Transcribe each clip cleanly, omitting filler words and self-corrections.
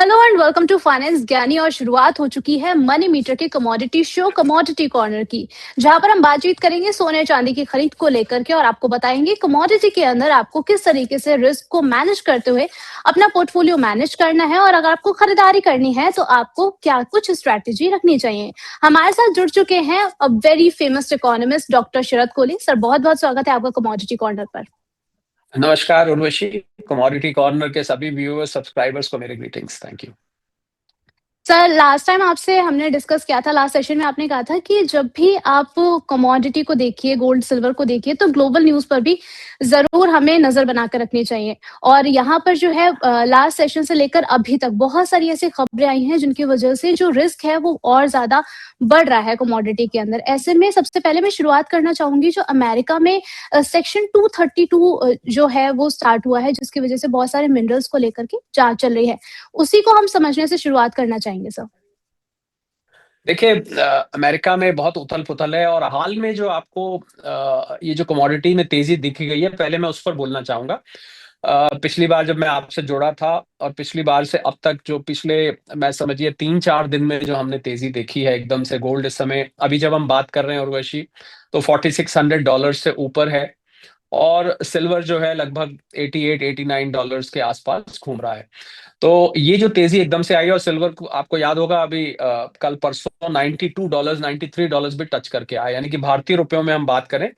Hello and welcome to finance Gyani. और शुरुआत हो चुकी है मनी मीटर के कमोडिटी शो कमोडिटी कॉर्नर की, जहां पर हम बातचीत करेंगे सोने चांदी की खरीद को लेकर के और आपको बताएंगे कमोडिटी के अंदर आपको किस तरीके से रिस्क को मैनेज करते हुए अपना पोर्टफोलियो मैनेज करना है, और अगर आपको खरीदारी करनी है तो आपको क्या कुछ स्ट्रैटेजी रखनी चाहिए। हमारे साथ जुड़ चुके हैं a very famous economist doctor Sharad Kohli sir. बहुत बहुत स्वागत है आपका कमोडिटी कॉर्नर पर। नमस्कार उर्वशी। कमोडिटी कॉर्नर के सभी व्यूअर्स सब्सक्राइबर्स को मेरे greetings. Thank you. Sir, last time आपसे हमने डिस्कस किया था, लास्ट सेशन में आपने कहा था कि जब भी आप कमोडिटी को देखिए, गोल्ड सिल्वर को देखिए, तो ग्लोबल न्यूज़ पर भी ज़रूर हमें नज़र बना कर रखनी चाहिए। और यहाँ पर जो है लास्ट सेशन से लेकर अभी तक बहुत सारी ऐसी खबरें आई हैं जिनकी वजह से जो रिस्क है वो और ज़्यादा बढ़ रहा है कमोडिटी के अंदर। ऐसे में सबसे पहले मैं शुरुआत करना चाहूँगी, जो अमेरिका में सेक्शन 232 जो है वो स्टार्ट हुआ है, जिसकी वजह से बहुत सारे मिनरल्स को लेकर के जाँच चल रही है। उसी को हम समझने से शुरुआत करना चाहेंगे सर। देखिए, अमेरिका में बहुत उथल-पुथल है और हाल में जो आपको ये जो कमोडिटी में तेज़ी दिख गई है, पहले मैं उस पर बोलना चाहूँगा। पिछली बार जब मैं आपसे जुड़ा था और पिछली बार से अब तक जो पिछले मैं समझिए 3-4 दिन में जो हमने तेज़ी देखी है एकदम से, गोल्ड इस समय अभी जब हम बात कर रहे हैं उर्वशी, तो $4600 से ऊपर है और सिल्वर जो है लगभग $88-89 के आसपास घूम रहा है। तो ये जो तेजी एकदम से आई है, और सिल्वर को आपको याद होगा अभी कल परसों $92 $93 भी टच करके आया, यानी कि भारतीय रुपयों में हम बात करें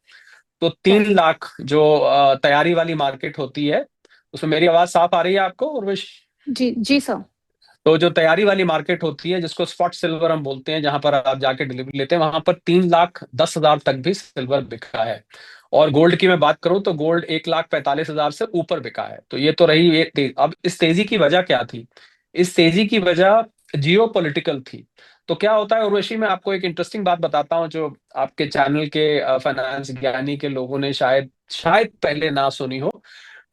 तो 3 लाख जो तैयारी वाली मार्केट होती है, उसमें मेरी आवाज साफ आ रही है आपको उर्वशी? जी, जी सर। तो जो तैयारी वाली मार्केट होती है जिसको स्पॉट सिल्वर हम बोलते हैं, जहां पर आप जाके डिलीवरी लेते हैं, वहां पर 3,10,000 तक भी सिल्वर बिका है। और गोल्ड की मैं बात करूं तो गोल्ड 1,45,000 से ऊपर बिका है। तो ये तो रही ये अब इस तेजी की वजह क्या थी? इस तेजी की वजह जियो पॉलिटिकल थी। तो क्या होता है उर्वशी, मैं आपको एक इंटरेस्टिंग बात बताता हूं जो आपके चैनल के फाइनेंस ज्ञानी के लोगों ने शायद शायद पहले ना सुनी हो।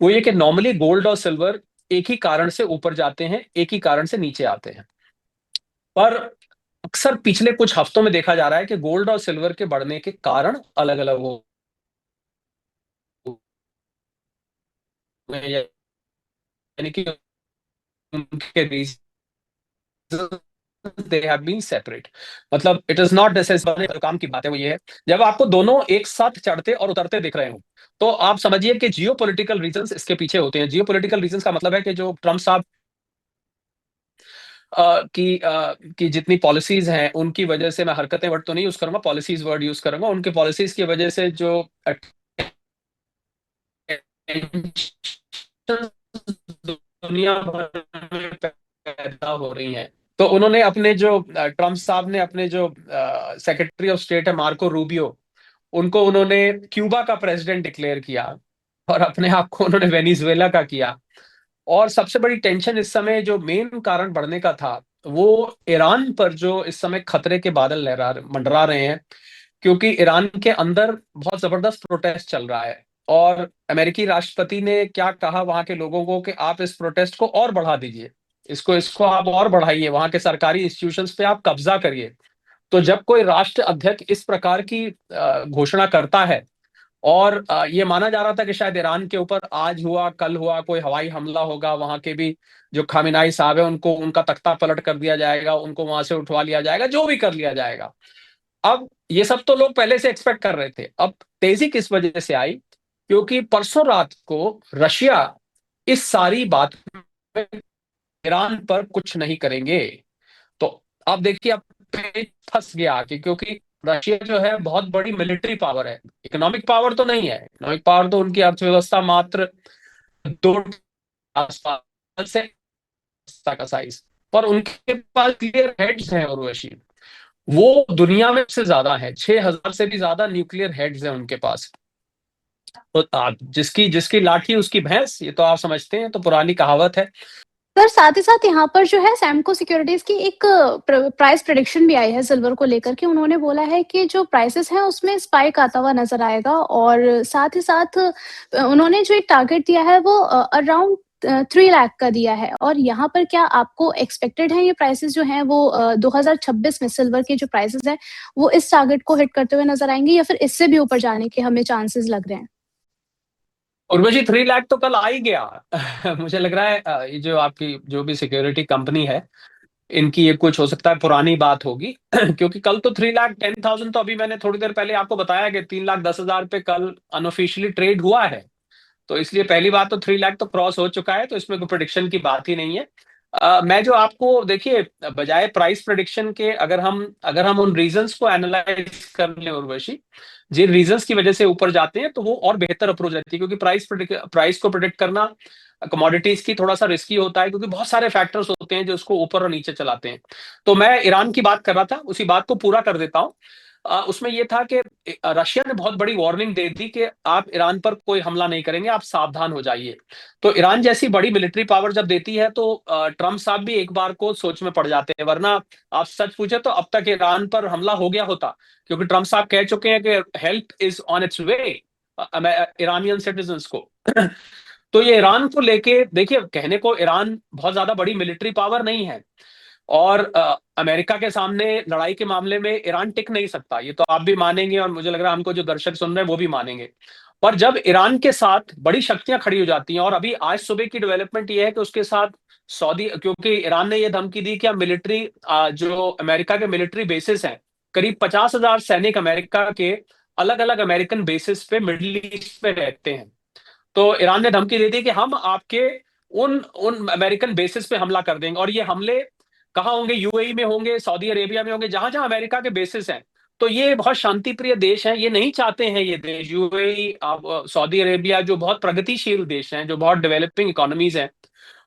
वो ये कि नॉर्मली गोल्ड और सिल्वर एक ही कारण से ऊपर जाते हैं, एक ही कारण से नीचे आते हैं। पर अक्सर पिछले कुछ हफ्तों में देखा जा रहा है कि गोल्ड और सिल्वर के बढ़ने के कारण अलग-अलग हो गए हैं, यानी कि उनके reason they have been separate. मतलब इट इज नॉट नेसेसरी। काम की बात है वो ये है, जब आपको दोनों एक साथ चढ़ते और उतरते दिख रहे हो, तो आप समझिए कि जियोपॉलिटिकल रीजंस इसके पीछे होते हैं। जियोपॉलिटिकल रीजंस का मतलब है कि जो ट्रम्प साहब की जितनी पॉलिसीज हैं उनकी वजह से, मैं हरकतें वर्ड तो नहीं यूज करूंगा, पॉलिसीज वर्ड यूज करूंगा, उनके पॉलिसीज की वजह से जो दुनिया भर में पैदा हो रही हैं, तो उन्होंने अपने जो ट्रम्प साहब ने अपने जो सेक्रेटरी ऑफ स्टेट है मार्को रूबियो, उनको उन्होंने क्यूबा का प्रेसिडेंट डिक्लेयर किया और अपने आप को उन्होंने वेनेजुएला का किया। और सबसे बड़ी टेंशन इस समय जो मेन कारण बढ़ने का था, वो ईरान पर जो इस समय खतरे के बादल लहरा मंडरा रहे हैं, क्योंकि ईरान के अंदर बहुत जबरदस्त प्रोटेस्ट चल रहा है। और अमेरिकी राष्ट्रपति ने क्या कहा वहां के लोगों को कि आप इस प्रोटेस्ट को और बढ़ा दीजिए, इसको इसको आप और बढ़ाइए, वहां के सरकारी इंस्टीट्यूशंस पे आप कब्जा करिए। तो जब कोई राष्ट्र अध्यक्ष इस प्रकार की घोषणा करता है, और ये माना जा रहा था कि शायद ईरान के ऊपर आज हुआ कल हुआ कोई हवाई हमला होगा, वहां के भी जो खामिनाई साहब है उनको उनका तख्ता पलट कर दिया जाएगा, उनको वहां से उठवा लिया जाएगा, जो भी कर लिया जाएगा। अब ये सब तो लोग पहले से एक्सपेक्ट कर रहे थे। अब तेजी किस वजह से आई? क्योंकि परसों रात को रशिया इस सारी बात में ईरान पर कुछ नहीं करेंगे। तो आप देखिए, अब पेच फंस गया आके, क्योंकि रशिया जो है बहुत बड़ी मिलिट्री पावर है, इकोनॉमिक पावर तो नहीं है। इकोनॉमिक पावर तो उनकी अर्थव्यवस्था मात्र 2 आसपास से का साइज, पर उनके पास क्लियर हेड्स हैं उर्वशी, वो दुनिया में सबसे ज्यादा है। 6,000 से भी ज्यादा न्यूक्लियर हेड्स हैं उनके पास। तो जिसकी जिसकी लाठी उसकी भैंस, ये तो आप समझते हैं, तो पुरानी कहावत है। सर, साथ ही साथ यहाँ पर जो है सैमको सिक्योरिटीज़ की एक प्राइस प्रेडिक्शन भी आई है सिल्वर को लेकर के। उन्होंने बोला है कि जो प्राइसेज़ हैं उसमें स्पाइक आता हुआ नज़र आएगा, और साथ ही साथ उन्होंने जो एक टारगेट दिया है वो अराउंड 3 लाख का दिया है। और यहाँ पर क्या आपको एक्सपेक्टेड है ये प्राइसेज़ जो हैं वो 2026 में सिल्वर के जो प्राइसेज़ हैं वो इस टारगेट को हिट करते हुए नज़र आएँगे, या फिर इससे भी ऊपर जाने के हमें चांसेज़ लग रहे हैं? उर्वशी 3 लाख तो कल आ ही गया। मुझे लग रहा है ये जो आपकी जो भी सिक्योरिटी कंपनी है, इनकी ये कुछ हो सकता है पुरानी बात होगी। क्योंकि कल तो 3,10,000, तो अभी मैंने थोड़ी देर पहले आपको बताया कि 3,10,000 पे कल अनऑफिशियली ट्रेड हुआ है। तो इसलिए पहली बात तो 3 लाख तो क्रॉस हो चुका है, तो इसमें कोई प्रिडिक्शन की बात ही नहीं है। मैं जो आपको देखिए, बजाय प्राइस प्रिडिक्शन के, अगर हम उन रीजंस को एनालाइज कर लें उर्वशी, जिन रीजंस की वजह से ऊपर जाते हैं, तो वो और बेहतर अप्रोच रहती है। क्योंकि प्राइस को प्रिडिक्ट करना कमोडिटीज की थोड़ा सा रिस्की होता है, क्योंकि बहुत सारे फैक्टर्स होते हैं जो उसको ऊपर और नीचे चलाते हैं। तो मैं ईरान की बात कर रहा था, उसी बात को पूरा कर देता हूं। उसमें यह था कि रशिया ने बहुत बड़ी वार्निंग दे दी कि आप ईरान पर कोई हमला नहीं करेंगे, आप सावधान हो जाइए। तो ईरान जैसी बड़ी मिलिट्री पावर जब देती है, तो ट्रम्प साहब भी एक बार को सोच में पड़ जाते हैं। वरना आप सच पूछे तो अब तक ईरान पर हमला हो गया होता, क्योंकि ट्रम्प साहब कह चुके हैं कि help is on it's way Iranian citizen को। तो ये ईरान को लेके देखिए, कहने को ईरान बहुत ज्यादा बड़ी मिलिट्री पावर नहीं है, और अमेरिका के सामने लड़ाई के मामले में ईरान टिक नहीं सकता, ये तो आप भी मानेंगे, और मुझे लग रहा है हमको जो दर्शक सुन रहे हैं वो भी मानेंगे। पर जब ईरान के साथ बड़ी शक्तियां खड़ी हो जाती हैं, और अभी आज सुबह की डेवलपमेंट ये है कि उसके साथ सऊदी, क्योंकि ईरान ने यह धमकी दी कि हम मिलिट्री, जो अमेरिका के मिलिट्री बेसिस हैं, करीब 50,000 सैनिक अमेरिका के अलग अलग अमेरिकन बेसिस पे मिडिल ईस्ट पे रहते हैं। तो ईरान ने धमकी दे दी कि हम आपके उन उन अमेरिकन बेसिस पे हमला कर देंगे, और ये हमले कहाँ होंगे? यूएई में होंगे, सऊदी अरेबिया में होंगे, जहां जहां अमेरिका के बेसिस हैं। तो ये बहुत शांति प्रिय देश हैं, ये नहीं चाहते हैं, ये देश यूएई, सऊदी अरेबिया, जो बहुत प्रगतिशील देश हैं, जो बहुत डेवलपिंग इकोनॉमीज हैं,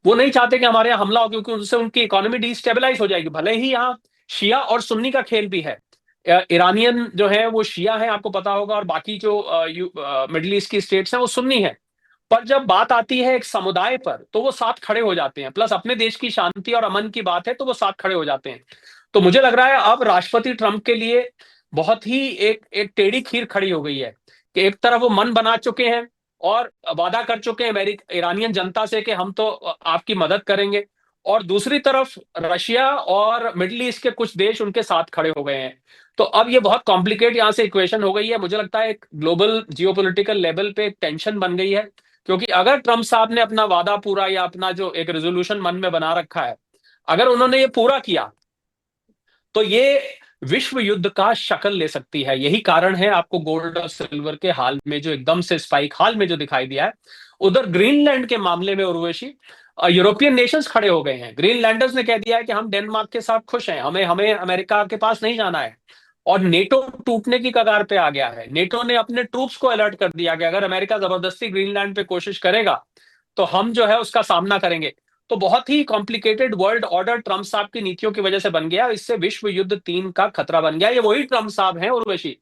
वो नहीं चाहते कि हमारे यहाँ हमला हो, क्योंकि उनसे उनकी इकोनॉमी डिस्टेबलाइज हो जाएगी। भले ही यहाँ शिया और सुन्नी का खेल भी है, ईरानियन जो है वो शिया है, आपको पता होगा, और बाकी जो मिडिल ईस्ट की स्टेट्स हैं वो सुन्नी है। पर जब बात आती है एक समुदाय पर, तो वो साथ खड़े हो जाते हैं। प्लस अपने देश की शांति और अमन की बात है, तो वो साथ खड़े हो जाते हैं। तो मुझे लग रहा है अब राष्ट्रपति ट्रंप के लिए बहुत ही एक एक टेढ़ी खीर खड़ी हो गई है, कि एक तरफ वो मन बना चुके हैं और वादा कर चुके हैं ईरानियन जनता से कि हम तो आपकी मदद करेंगे, और दूसरी तरफ रशिया और मिडिल ईस्ट के कुछ देश उनके साथ खड़े हो गए हैं। तो अब ये बहुत कॉम्प्लिकेट यहाँ से इक्वेशन हो गई है। मुझे लगता है एक ग्लोबल जियोपॉलिटिकल लेवल पे एक टेंशन बन गई है, क्योंकि अगर ट्रम्प साहब ने अपना वादा पूरा, या अपना जो एक रेजोल्यूशन मन में बना रखा है, अगर उन्होंने ये पूरा किया, तो ये विश्व युद्ध का शक्ल ले सकती है। यही कारण है आपको गोल्ड और सिल्वर के हाल में जो एकदम से स्पाइक हाल में जो दिखाई दिया है। उधर ग्रीनलैंड के मामले में उर्वशी, यूरोपियन नेशंस खड़े हो गए हैं। ग्रीनलैंडर्स ने कह दिया है कि हम डेनमार्क के साथ खुश हैं, हमें हमें अमेरिका के पास नहीं जाना है। और नेटो टूटने की कगार पे आ गया है। नेटो ने अपने ट्रूप्स को अलर्ट कर दिया कि अगर अमेरिका जबरदस्ती ग्रीनलैंड पे कोशिश करेगा, तो हम जो है उसका सामना करेंगे। तो बहुत ही कॉम्प्लिकेटेड वर्ल्ड ऑर्डर ट्रम्प साहब की नीतियों की वजह से बन गया। इससे विश्व युद्ध 3 का खतरा बन गया। ये वही ट्रम्प साहब हैं उर्वशी,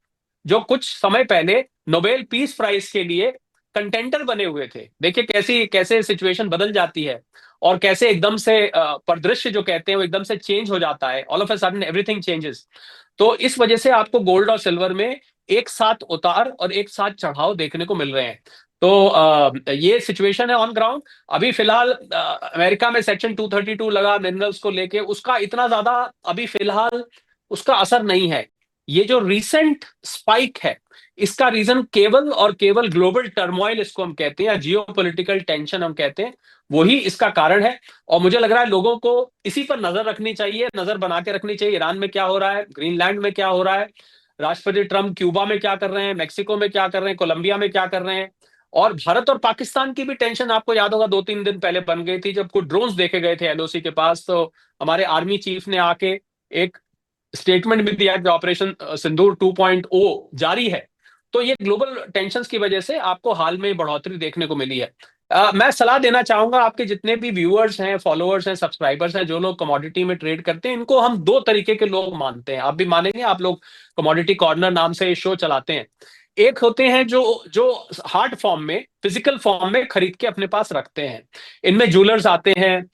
जो कुछ समय पहले नोबेल पीस प्राइज के लिए कंटेंटर बने हुए थे। देखिए कैसी कैसे सिचुएशन बदल जाती है, और कैसे एकदम से परिदृश्य जो कहते हैं वो एकदम से चेंज हो जाता है। All of a sudden everything changes. तो इस वजह से आपको गोल्ड और सिल्वर में एक साथ उतार और एक साथ चढ़ाव देखने को मिल रहे हैं। तो ये सिचुएशन है ऑन ग्राउंड। अभी फिलहाल अमेरिका में सेक्शन 232 लगा मिनरल्स को लेके, उसका इतना ज्यादा अभी फिलहाल उसका असर नहीं है। ये जो रिसेंट स्पाइक है, इसका रीजन केवल और केवल ग्लोबल टर्मोइल इसको हम कहते हैं, या जियो पोलिटिकल टेंशन हम कहते हैं, वही इसका कारण है। और मुझे लग रहा है लोगों को इसी पर नजर रखनी चाहिए, नजर बना के रखनी चाहिए। ईरान में क्या हो रहा है, ग्रीनलैंड में क्या हो रहा है, राष्ट्रपति ट्रंप क्यूबा में क्या कर रहे हैं, मेक्सिको में क्या कर रहे हैं, कोलंबिया में क्या कर रहे हैं। और भारत और पाकिस्तान की भी टेंशन आपको याद होगा 2-3 दिन पहले बन गई थी, जब कुछ ड्रोन्स देखे गए थे एलओसी के पास। तो हमारे आर्मी चीफ ने आके एक स्टेटमेंट भी दिया कि ऑपरेशन सिंदूर 2.0 जारी है। तो ये ग्लोबल टेंशंस की वजह से आपको हाल में बढ़ोतरी देखने को मिली है। मैं सलाह देना चाहूंगा, आपके जितने भी व्यूअर्स हैं, फॉलोअर्स हैं, सब्सक्राइबर्स हैं, जो लोग कमोडिटी में ट्रेड करते हैं, इनको हम दो तरीके के लोग मानते हैं। आप भी मानेंगे, आप लोग कमोडिटी कॉर्नर नाम से शो चलाते हैं। एक होते हैं जो जो हार्ड फॉर्म में, फिजिकल फॉर्म में खरीद के अपने पास रखते हैं। इनमें जूलर्स आते हैं,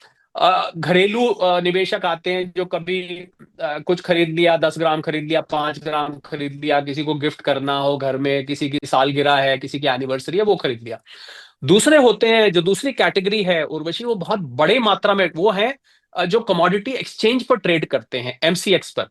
घरेलू निवेशक आते हैं, जो कभी कुछ खरीद लिया, 10 ग्राम खरीद लिया, 5 ग्राम खरीद लिया, किसी को गिफ्ट करना हो घर में, किसी की सालगिरह है, किसी की एनिवर्सरी है, वो खरीद लिया। दूसरे होते हैं, जो दूसरी कैटेगरी है उर्वशी, वो बहुत बड़े मात्रा में वो है, जो कमोडिटी एक्सचेंज पर ट्रेड करते हैं, एमसीएक्स पर।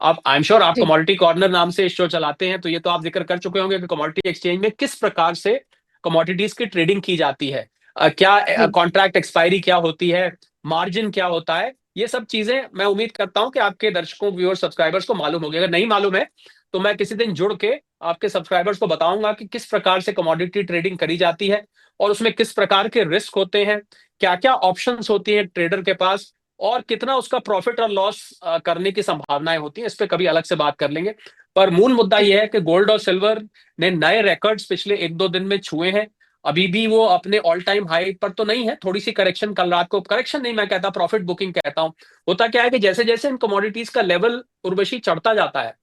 अब आई एम श्योर आप जी। कमोडिटी कॉर्नर नाम से शो चलाते हैं, तो ये तो आप जिक्र कर चुके होंगे कि कमोडिटी एक्सचेंज में किस प्रकार से कमोडिटीज की ट्रेडिंग की जाती है, क्या कॉन्ट्रैक्ट एक्सपायरी क्या होती है, मार्जिन क्या होता है, ये सब चीजें मैं उम्मीद करता हूं कि आपके दर्शकों, व्यूअर, सब्सक्राइबर्स को मालूम होगी। अगर नहीं मालूम है तो मैं किसी दिन जुड़ के आपके सब्सक्राइबर्स को बताऊंगा कि किस प्रकार से कमोडिटी ट्रेडिंग करी जाती है और उसमें किस प्रकार के रिस्क होते हैं, क्या क्या ऑप्शंस होती है ट्रेडर के पास, और कितना उसका प्रॉफिट और लॉस करने की संभावनाएं होती हैं। इस पे कभी अलग से बात कर लेंगे। पर मूल मुद्दा यह है कि गोल्ड और सिल्वर ने नए रिकॉर्ड्स पिछले 1-2 दिन में छुए हैं। अभी भी वो अपने ऑल टाइम हाई पर तो नहीं है, थोड़ी सी करेक्शन कल रात को, करेक्शन नहीं मैं कहता, प्रॉफिट बुकिंग कहता हूं। होता क्या है कि जैसे जैसे इन कमोडिटीज का लेवल उर्वशी चढ़ता जाता है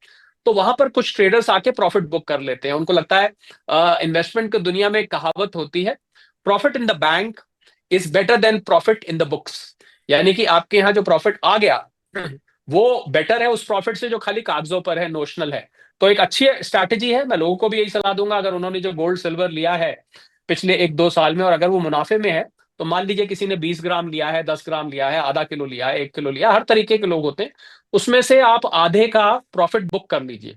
तो वहां पर कुछ ट्रेडर्स आके प्रॉफिट बुक कर लेते हैं। उनको लगता है, इन्वेस्टमेंट की दुनिया में एक कहावत होती है, profit in the bank is better than profit in the books. यानी कि आपके यहाँ जो प्रॉफिट आ गया वो बेटर है उस प्रॉफिट से जो खाली कागजों पर है, नोशनल है। तो एक अच्छी स्ट्रैटेजी है। मैं लोगों को भी यही सलाह दूंगा, अगर उन्होंने जो गोल्ड सिल्वर लिया है पिछले 1-2 साल में और अगर वो मुनाफे में है, तो मान लीजिए किसी ने 20 ग्राम लिया है, 10 ग्राम लिया है, आधा किलो लिया है, 1 किलो लिया, हर तरीके के लोग होते हैं, उसमें से आप आधे का प्रॉफिट बुक कर लीजिए।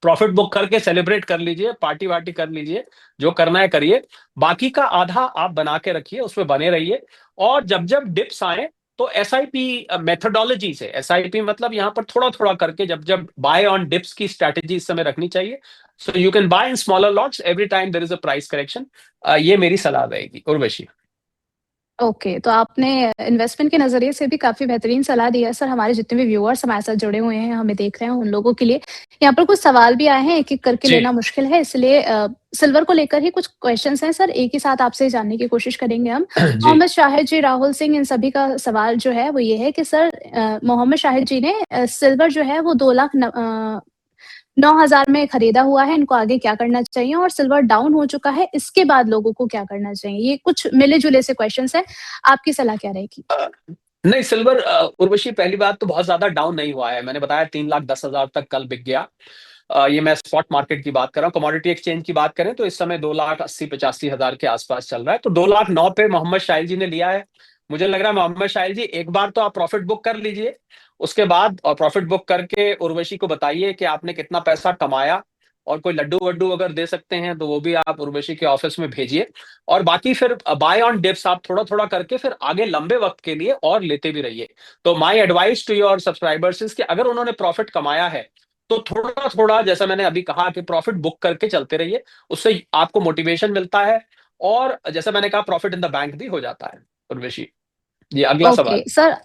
प्रॉफिट बुक करके सेलिब्रेट कर लीजिए, पार्टी वार्टी कर लीजिए, जो करना है करिए। बाकी का आधा आप बना के रखिए, उसमें बने रहिए। और जब जब डिप्स आए तो एसआईपी मेथोडोलॉजी से, एसआईपी मतलब यहां पर थोड़ा थोड़ा करके जब जब बाय ऑन डिप्स की स्ट्रैटेजी इस समय रखनी चाहिए। So you can buy in smaller lots every time there is a price correction. ये मेरी सलाह रहेगी उर्वशी। ओके, तो आपने इन्वेस्टमेंट के नज़रिए से भी काफ़ी बेहतरीन सलाह दी है सर। हमारे जितने भी व्यूअर्स हमारे साथ जुड़े हुए हैं, हमें देख रहे हैं, उन लोगों के लिए यहाँ पर कुछ सवाल भी आए हैं, एक-एक करके जी लेना मुश्किल है, इसलिए सिल्वर को लेकर ही कुछ क्वेश्चन्स हैं सर, एक ही साथ आपसे जानने की कोशिश करेंगे हम। जी मोहम्मद शाहिद जी, राहुल सिंह, इन सभी का सवाल जो है वो ये है कि सर मोहम्मद शाहिद जी ने सिल्वर जो है वो 2,09,000 में खरीदा हुआ है, इनको आगे क्या करना चाहिए? और सिल्वर डाउन हो चुका है, इसके बाद लोगों को क्या करना चाहिए? ये कुछ मिले-जुले से क्वेश्चन्स हैं, आपकी सलाह क्या रहेगी? अ, नहीं, सिल्वर उर्वशी पहली बात तो बहुत ज्यादा डाउन नहीं हुआ है। मैंने बताया 3,10,000 तक कल बिक गया। ये मैं स्पॉट मार्केट की बात कर रहा हूँ। कमोडिटी एक्सचेंज की बात करें तो इस समय 2,80,85,000 के आसपास चल रहा है। तो 2,09,000 पे मोहम्मद शाहिल जी ने लिया है। मुझे लग रहा है मोहम्मद शाहिल जी, एक बार तो आप प्रॉफिट बुक कर लीजिए। उसके बाद और प्रॉफिट बुक करके उर्वशी को बताइए कि आपने कितना पैसा कमाया, और कोई लड्डू वड्डू अगर दे सकते हैं तो वो भी आप उर्वशी के ऑफिस में भेजिए। और बाकी फिर बाय ऑन डिप्स आप थोड़ा थोड़ा करके फिर आगे लंबे वक्त के लिए और लेते भी रहिए। तो my advice to your subscribers is कि अगर उन्होंने प्रॉफिट कमाया है तो थोड़ा थोड़ा, जैसा मैंने अभी कहा, कि प्रॉफिट बुक करके चलते रहिए। उससे आपको मोटिवेशन मिलता है और जैसा मैंने कहा प्रॉफिट इन द बैंक भी हो जाता है। उर्वशी ये अगला ओके, सवाल। सर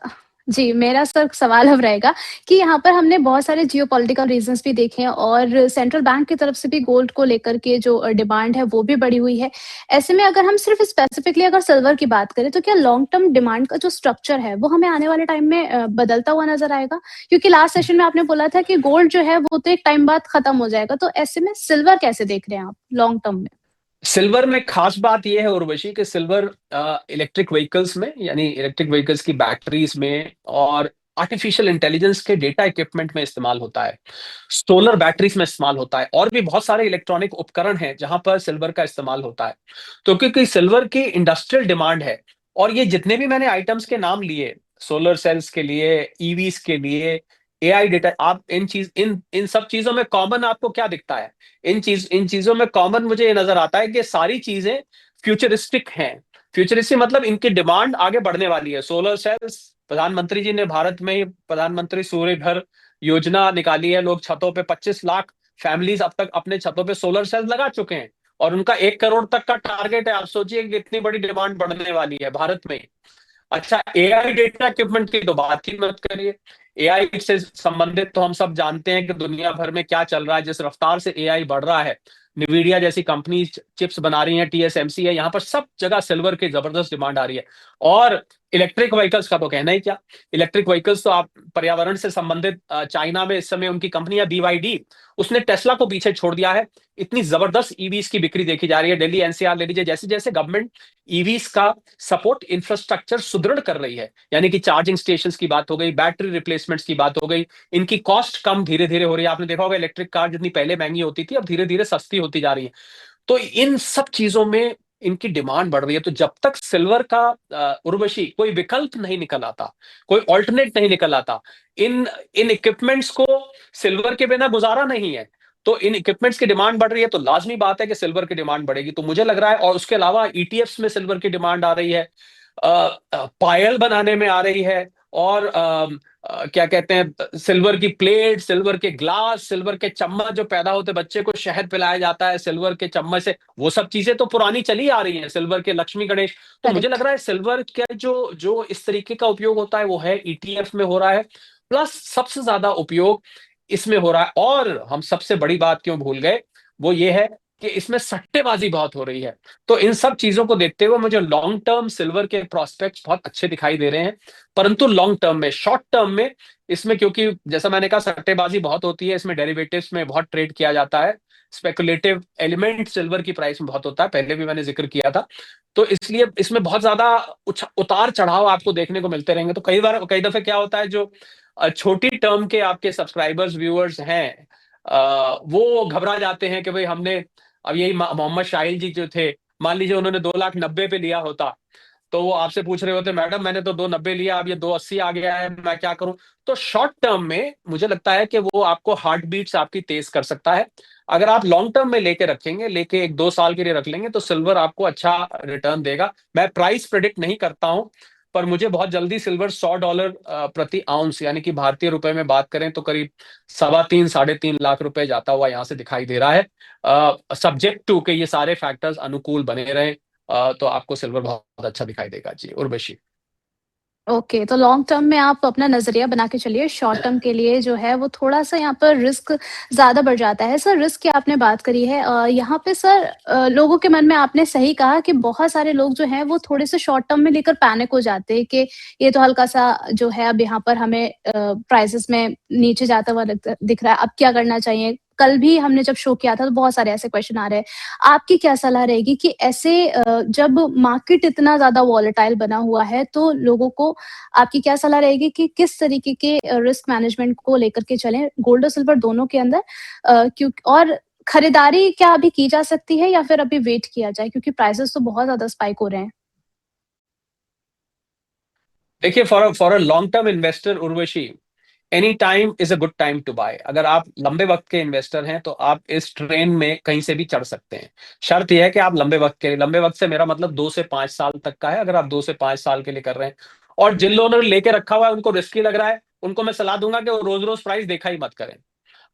जी, मेरा सर सवाल अब रहेगा कि यहाँ पर हमने बहुत सारे जियोपॉलिटिकल रीज़न्स भी देखे हैं और सेंट्रल बैंक की तरफ से भी गोल्ड को लेकर के जो डिमांड है, वो भी बढ़ी हुई है। ऐसे में अगर हम सिर्फ़ स्पेसिफ़िकली अगर सिल्वर की बात करें, तो क्या लॉन्ग टर्म डिमांड का जो स्ट्रक्चर है, वो हमें आने वाले टाइम में बदलता हुआ नज़र आएगा? क्योंकि लास्ट सेशन में आपने बोला था कि गोल्ड जो है, वो तो एक टाइम बाद खत्म हो जाएगा, तो ऐसे में सिल्वर कैसे देख रहे हैं आप लॉन्ग टर्म में? सिल्वर में खास बात यह है उर्वशी कि सिल्वर इलेक्ट्रिक व्हीकल्स में, यानी इलेक्ट्रिक व्हीकल्स की बैटरीज में और आर्टिफिशियल इंटेलिजेंस के डेटा इक्विपमेंट में इस्तेमाल होता है, सोलर बैटरीज में इस्तेमाल होता है, और भी बहुत सारे इलेक्ट्रॉनिक उपकरण हैं जहां पर सिल्वर का इस्तेमाल होता है। तो क्योंकि सिल्वर की इंडस्ट्रियल डिमांड है, और ये जितने भी मैंने आइटम्स के नाम लिए, सोलर सेल्स के लिए, ईवीज के लिए, एआई डेटा, आप इन इन सब चीजों में कॉमन आपको क्या दिखता है? इन चीजों में कॉमन मुझे ये नजर आता है कि सारी चीजें फ्यूचरिस्टिक हैं। फ्यूचरिस्टिक मतलब इनकी डिमांड आगे बढ़ने वाली है। सोलर सेल्स, प्रधानमंत्री जी ने भारत में ही प्रधानमंत्री सूर्य घर योजना निकाली है। लोग छतों पे 25 लाख फैमिलीज अब तक अपने छतों पे सोलर सेल्स लगा चुके हैं, और उनका 1 करोड़ तक का टारगेट है। आप सोचिए कि कितनी बड़ी डिमांड बढ़ने वाली है भारत में। अच्छा, एआई डेटा इक्विपमेंट की तो बात ही मत करिए। एआई से संबंधित तो हम सब जानते हैं कि दुनिया भर में क्या चल रहा है, जिस रफ्तार से एआई बढ़ रहा है। निवीडिया जैसी कंपनी चिप्स बना रही हैं, टीएसएमसी है, यहाँ पर सब जगह सिल्वर की जबरदस्त डिमांड आ रही है। और इलेक्ट्रिक व्हीकल्स का तो कहना ही क्या। इलेक्ट्रिक व्हीकल्स तो आप पर्यावरण से संबंधित, चाइना में इस समय उनकी कंपनी है बीवाईडी, उसने टेस्ला को पीछे छोड़ दिया है। इतनी जबरदस्त ईवीज की बिक्री देखी जा रही है। दिल्ली एनसीआर ले लीजिए, जैसे जैसे गवर्नमेंट ईवीज का सपोर्ट इंफ्रास्ट्रक्चर सुदृढ़ कर रही है, यानी कि चार्जिंग स्टेशंस की बात हो गई, बैटरी रिप्लेसमेंट्स की बात हो गई, इनकी कॉस्ट कम धीरे धीरे हो रही है। आपने देखा होगा इलेक्ट्रिक कार जितनी पहले महंगी होती थी, अब धीरे धीरे सस्ती होती जा रही है। तो इन सब चीजों में इनकी डिमांड बढ़ रही है। तो जब तक सिल्वर का उर्वशी कोई विकल्प नहीं निकल आता, कोई ऑल्टरनेट नहीं निकल आता, इन इन इक्विपमेंट्स को सिल्वर के बिना गुजारा नहीं है। तो इन इक्विपमेंट्स की डिमांड बढ़ रही है, तो लाजमी बात है कि सिल्वर की डिमांड बढ़ेगी। तो मुझे लग रहा है, और उसके अलावा ईटीएफ्स में सिल्वर की डिमांड आ रही है, पायल बनाने में आ रही है, और क्या कहते हैं, सिल्वर की प्लेट, सिल्वर के ग्लास, सिल्वर के चम्मच जो पैदा होते बच्चे को शहद पिलाया जाता है सिल्वर के चम्मच से, वो सब चीजें तो पुरानी चली आ रही हैं, सिल्वर के लक्ष्मी गणेश। तो मुझे लग करेक्ट। रहा है सिल्वर का जो जो इस तरीके का उपयोग होता है वो है ईटीएफ में हो रहा है। प्लस सबसे ज्यादा उपयोग इसमें हो रहा है, और हम सबसे बड़ी बात क्यों भूल गए, वो ये है कि इसमें सट्टेबाजी बहुत हो रही है। तो इन सब चीजों को देखते हुए मुझे लॉन्ग टर्म सिल्वर के प्रोस्पेक्ट्स बहुत अच्छे दिखाई दे रहे हैं। परंतु लॉन्ग टर्म में, शॉर्ट टर्म में, इसमें क्योंकि जैसा मैंने कहा सट्टेबाजी बहुत होती है, इसमें डेरिवेटिव्स में बहुत ट्रेड किया जाता है, स्पेकुलेटिव एलिमेंट सिल्वर की प्राइस में बहुत होता है, पहले भी मैंने जिक्र किया था। तो इसलिए इसमें बहुत ज्यादा उतार चढ़ाव आपको देखने को मिलते रहेंगे। तो कई बार, कई दफे क्या होता है, जो छोटी टर्म के आपके सब्सक्राइबर्स व्यूअर्स हैं, वो घबरा जाते हैं कि भाई हमने, अब यही मोहम्मद शाहिल जी जो थे, मान लीजिए उन्होंने 2,90,000 पे लिया होता, तो वो आपसे पूछ रहे होते, मैडम मैंने तो 2,90 लिया, अब ये 2,80 आ गया है, मैं क्या करूं। तो शॉर्ट टर्म में मुझे लगता है कि वो आपको हार्ट बीट्स आपकी तेज कर सकता है। अगर आप लॉन्ग टर्म में लेके रखेंगे, लेके 1-2 साल के लिए रख लेंगे, तो सिल्वर आपको अच्छा रिटर्न देगा। मैं प्राइस प्रिडिक्ट नहीं करता हूं, पर मुझे बहुत जल्दी सिल्वर $100 प्रति आउंस, यानी कि भारतीय रुपए में बात करें तो करीब 3.25-3.5 लाख रुपए जाता हुआ यहां से दिखाई दे रहा है, सब्जेक्ट टू के ये सारे फैक्टर्स अनुकूल बने रहे। तो आपको सिल्वर बहुत अच्छा दिखाई देगा जी, उर्वशी। ओके, तो लॉन्ग टर्म में आप अपना नज़रिया बना के चलिए, शॉर्ट टर्म के लिए जो है वो थोड़ा-सा यहाँ पर रिस्क ज़्यादा बढ़ जाता है। सर, रिस्क की आपने बात करी है, यहाँ पे सर लोगों के मन में आपने सही कहा कि बहुत सारे लोग जो हैं वो थोड़े-से शॉर्ट टर्म में लेकर पैनिक हो जाते हैं कि ये तो हल्का-सा जो है अब यहाँ पर हमें प्राइसेज़ में नीचे जाता हुआ दिख रहा है, अब क्या करना चाहिए? कल भी हमने जब शो किया था तो बहुत सारे ऐसे क्वेश्चन आ रहे हैं। आपकी क्या सलाह रहेगी कि ऐसे जब मार्केट इतना ज़्यादा वॉलेटाइल बना हुआ है, तो लोगों को आपकी क्या सलाह रहेगी कि किस तरीके के रिस्क मैनेजमेंट को लेकर के चलें, गोल्ड और सिल्वर दोनों के अंदर? क्यों और खरीदारी क्या अभी की जा सकती है या फिर अभी वेट किया जाए? क्योंकि प्राइसेज़ तो बहुत ज़्यादा स्पाइक हो रहे हैं। देखिए, for a long term investor, Urvashi, any time is a good time to buy. अगर आप लंबे वक्त के इन्वेस्टर हैं तो आप इस ट्रेन में कहीं से भी चढ़ सकते हैं। शर्त यह है कि आप लंबे वक्त से मेरा मतलब 2 से 5 साल तक का है। अगर आप 2 से 5 साल के लिए कर रहे हैं, और जिन लोगों ने लेके रखा हुआ है उनको रिस्की लग रहा है, उनको मैं सलाह दूंगा कि वो रोज रोज प्राइस देखा ही मत करें।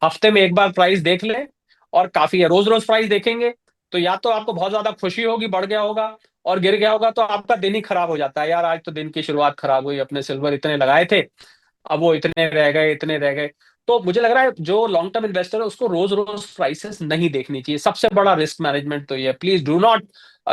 हफ्ते में एक बार प्राइस देख लें और काफी है। रोज रोज प्राइस देखेंगे तो या तो आपको बहुत ज्यादा खुशी होगी, बढ़ गया होगा, और गिर गया होगा तो आपका दिन ही खराब हो जाता है, यार आज तो दिन की शुरुआत खराब हुई, अपने सिल्वर इतने लगाए थे, अब वो इतने रह गए, इतने रह गए। तो मुझे लग रहा है जो लॉन्ग टर्म इन्वेस्टर है उसको रोज रोज प्राइसेस नहीं देखनी चाहिए। सबसे बड़ा रिस्क मैनेजमेंट तो ये है, please do not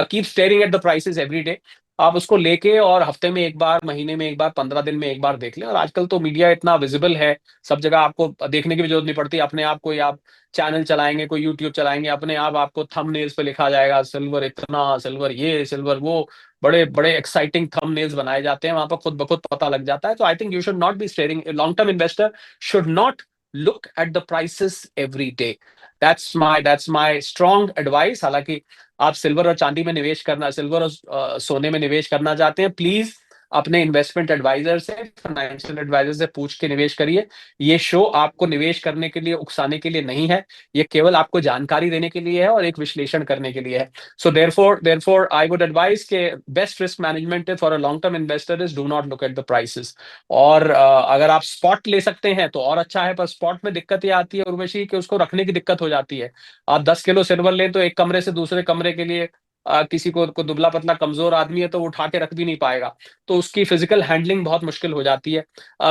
keep staring at the prices every day. आप उसको लेके और हफ्ते में एक बार, महीने में एक बार, 15 दिन में एक बार देख लें। और आजकल तो मीडिया इतना विजिबल है, सब जगह आपको देखने की भी जरूरत नहीं पड़ती। अपने आप कोई आप चैनल चलाएंगे, कोई यूट्यूब चलाएंगे, अपने आप आपको थंबनेल्स पे लिखा जाएगा सिल्वर इतना, सिल्वर ये, सिल्वर वो, बड़े बड़े एक्साइटिंग थंबनेल्स बनाए जाते हैं, वहां पर खुद ब खुद पता लग जाता है। तो I think you should not be steering, long term investor should not look at the prices every day. That's my strong advice. हालांकि आप सिल्वर और चांदी में निवेश करना, सिल्वर और सोने में निवेश करना चाहते हैं, प्लीज अपने इन्वेस्टमेंट एडवाइजर से, फाइनेंशियल एडवाइजर से पूछ के निवेश करिए। ये शो आपको निवेश करने के लिए, उकसाने के लिए नहीं है, ये केवल आपको जानकारी देने के लिए है और एक विश्लेषण करने के लिए है। So therefore, I would advise के best risk management for a long term investor is do not look at the prices। और अगर आप स्पॉट ले सकते हैं तो और अच्छा है, पर स्पॉट में दिक्कत ये आती है उर्वशी कि उसको रखने की दिक्कत हो जाती है। आप 10 किलो सिल्वर लें तो एक कमरे से दूसरे कमरे के लिए, किसी को दुबला पतला कमजोर आदमी है तो वो उठा के रख भी नहीं पाएगा, तो उसकी फिजिकल हैंडलिंग बहुत मुश्किल हो जाती है।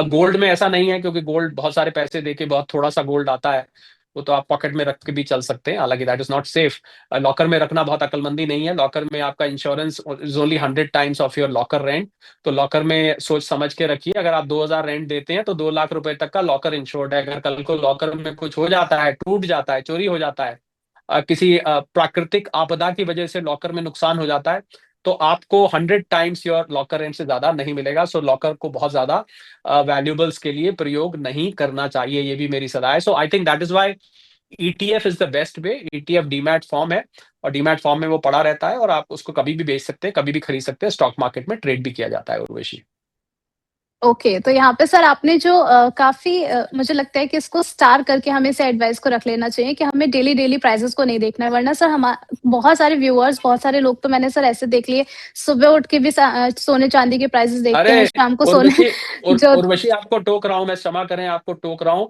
गोल्ड में ऐसा नहीं है, क्योंकि गोल्ड बहुत सारे पैसे देके बहुत थोड़ा सा गोल्ड आता है, वो तो आप पॉकेट में रख के भी चल सकते हैं, हालांकि that is not safe. Locker में रखना बहुत अकलमंदी नहीं है। लॉकर में आपका insurance is only 100 times of your locker rent. तो लॉकर में सोच समझ के रखिए। अगर आप 2,000 रेंट देते हैं तो 2 लाख रुपए तक का लॉकर इंश्योर्ड है। अगर कल को लॉकर में कुछ हो जाता है, टूट जाता है, चोरी हो जाता है, किसी प्राकृतिक आपदा की वजह से लॉकर में नुकसान हो जाता है, तो आपको 100 टाइम्स योर लॉकर रेंट से ज्यादा नहीं मिलेगा। सो लॉकर को बहुत ज्यादा वैल्यूबल्स के लिए प्रयोग नहीं करना चाहिए, ये भी मेरी सलाह है। So I think that is why ETF is the best way. ETF demat form है, और डीमैट फॉर्म में वो पड़ा रहता है, और आप उसको कभी भी बेच सकते हैं, कभी भी खरीद सकते हैं, स्टॉक मार्केट में ट्रेड भी किया जाता है, उर्वशी। ओके, तो यहाँ पे सर आपने जो काफ़ी मुझे लगता है कि इसको स्टार करके हमें इसे एडवाइस को रख लेना चाहिए कि हमें डेली प्राइसेस को नहीं देखना है, वरना सर बहुत सारे व्यूअर्स, बहुत सारे लोग तो मैंने सर ऐसे देख लिए, सुबह उठ के भी सोने चांदी के प्राइसेस देखते हैं, अरे शाम को सोने उर्वशी, जो उर्वशी आपको टोक रहा हूं मैं, क्षमा करें आपको टोक रहा हूं।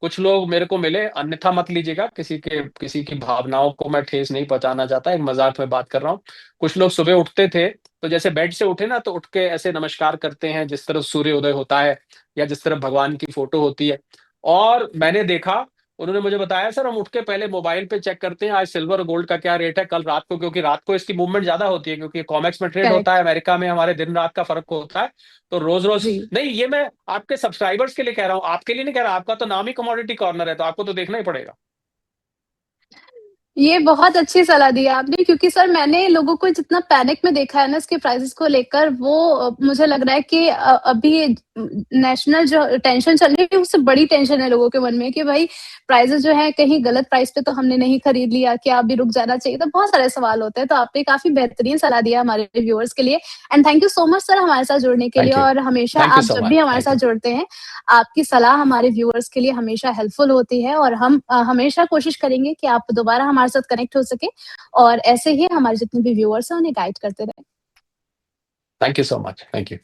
कुछ लोग मेरे को मिले, अन्यथा मत लीजिएगा, किसी की भावनाओं को मैं ठेस नहीं पहुंचाना चाहता, एक मजाक में बात कर रहा हूँ। कुछ लोग सुबह उठते थे तो जैसे बेड से उठे ना, तो उठ के ऐसे नमस्कार करते हैं जिस तरफ सूर्य उदय होता है या जिस तरफ भगवान की फोटो होती है। और मैंने देखा, उन्होंने मुझे बताया सर हम उठ के पहले मोबाइल पे चेक करते हैं आज सिल्वर और गोल्ड का क्या रेट है कल रात को, क्योंकि रात को इसकी मूवमेंट ज्यादा होती है, क्योंकि कॉमेक्स में ट्रेड होता है, करेक्ट, अमेरिका में हमारे दिन रात का फर्क होता है। तो रोज रोज जी। नहीं, ये मैं आपके सब्सक्राइबर्स के लिए कह रहा हूँ, आपके लिए नहीं कह रहा, आपका तो नाम ही कमोडिटी कॉर्नर है, तो आपको तो देखना ही पड़ेगा। ये बहुत अच्छी सलाह दी आपने, क्योंकि सर मैंने लोगों को जितना पैनिक में देखा है ना इसके प्राइसेस को लेकर, वो मुझे लग रहा है कि अभी नेशनल जो टेंशन चल रही है उससे बड़ी टेंशन है लोगों के मन में कि भाई प्राइसेस जो है कहीं गलत प्राइस पे तो हमने नहीं खरीद लिया, क्या अभी रुक जाना चाहिए, तो बहुत सारे सवाल होते हैं। तो आपने काफी बेहतरीन सलाह दिया हमारे व्यूअर्स के लिए, and thank you so much sir हमारे साथ जुड़ने के लिए। थैंक यू, और हमेशा थैंक यू आप सो जब भी मच, हमारे थैंक साथ यू। जुड़ते हैं, आपकी सलाह हमारे व्यूअर्स के लिए हमेशा हेल्पफुल होती है, और हम हमेशा कोशिश करेंगे कि आप दोबारा हमारे साथ कनेक्ट हो सके और ऐसे ही हमारे जितने भी व्यूअर्स हैं उन्हें गाइड करते रहें। Thank you so much, thank you.